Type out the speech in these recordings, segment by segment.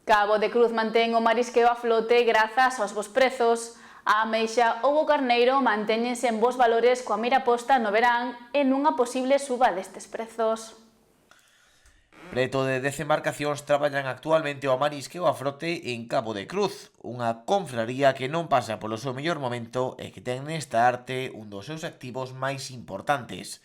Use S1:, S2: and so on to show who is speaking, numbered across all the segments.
S1: Cabo de Cruz mantén o marisqueo a flote grazas aos bos prezos. A ameixa ou o carneiro mantéñense en bons valores coa mira posta no verán e nunha posible suba destes prezos.
S2: Preto de 10 embarcacións traballan actualmente ao marisqueo a frote en Cabo de Cruz, unha confraría que non pasa polo seu mellor momento e que ten nesta arte un dos seus activos máis importantes.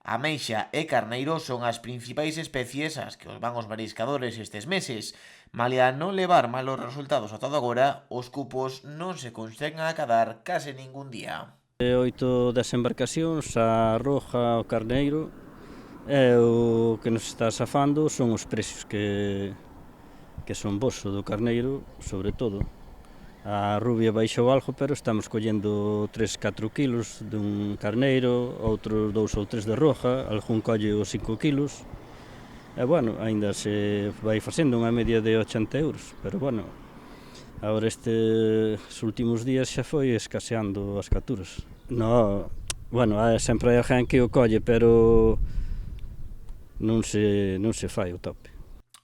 S2: Ameixa e carneiro son as principais especies ás que os van os mariscadores estes meses. Malia non levar malos resultados ata agora, os cupos non se conseguen acadar case ningún día.
S3: 8 das embarcacións, a roja, o carneiro, e o que nos está safando son os precios que son bos, o do carneiro, sobre todo. A rubia baixou algo, pero estamos collendo 3-4 kilos dun carneiro, outros 2 ou 3 de roja, algún colle os 5 kilos. E, bueno, aínda se vai facendo unha media de 80 euros, pero, bueno, agora estes últimos días xa foi escaseando as capturas. No, bueno, sempre hai alguén que o colle, pero non se fai o tope.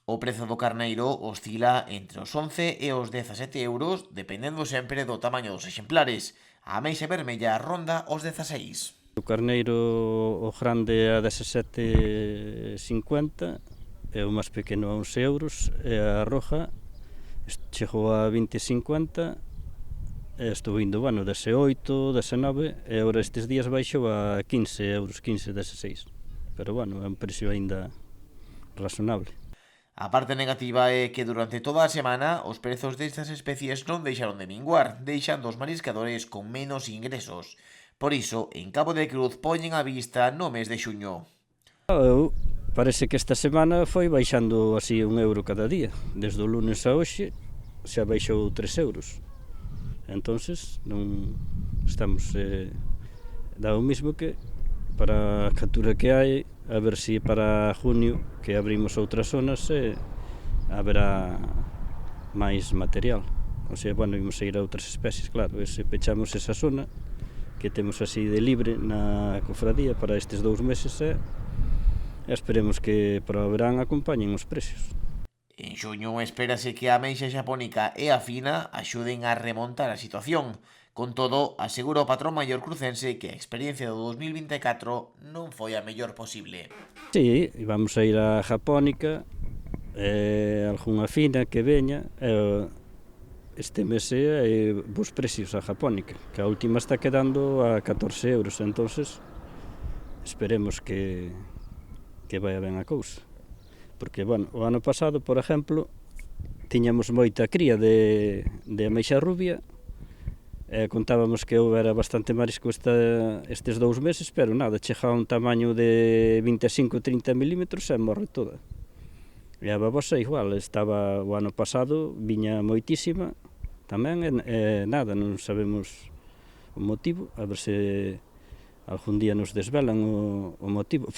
S2: O prezo do carneiro oscila entre os 11 e os 17 euros, dependendo sempre do tamaño dos exemplares. A ameixa vermella ronda os 16.
S3: O carneiro o grande a 17,50 e o máis pequeno a 11 euros, e a roja chegou a 20,50 e estou indo, bueno, 18, 19 e agora estes días baixou a 15 euros, 15, 16. Pero, bueno, é un precio aínda razonable.
S2: A parte negativa é que durante toda a semana os prezos destas especies non deixaron de minguar, deixando os mariscadores con menos ingresos. Por iso, en Cabo de Cruz poñen a vista no mes de xuño.
S3: Parece que esta semana foi baixando así 1 euro cada día. Desde o lunes a hoxe xa baixou 3 euros. Entonces non estamos... dá o mismo que para a captura que hai, a ver se para junio, que abrimos outras zonas, haberá máis material. O sea, bueno, imos a ir a outras especies, claro, e se pechamos esa zona que temos así de libre na cofradía para estes 2 meses, esperemos que para o verán acompañen os precios.
S2: En xuño espérase que a ameixa xapónica e a fina axuden a remontar a situación. Con todo, asegura o patrón maior crucense que a experiencia do 2024 non foi a mellor posible.
S3: Sí, vamos a ir a Japónica, algunha fina que veña, este mes hai bons precios a Japónica, que a última está quedando a 14 euros, entonces esperemos que vai ben a cousa. Porque, bueno, o ano pasado, por exemplo, tiñamos moita cría de ameixa rubia, contábamos que houbera bastante marisco estes 2 meses, pero nada, chega a un tamaño de 25-30 milímetros e morre toda. E a babosa igual, estaba o ano pasado, viña moitísima tamén, e nada, non sabemos o motivo, a ver se algún día nos desvelan o motivo,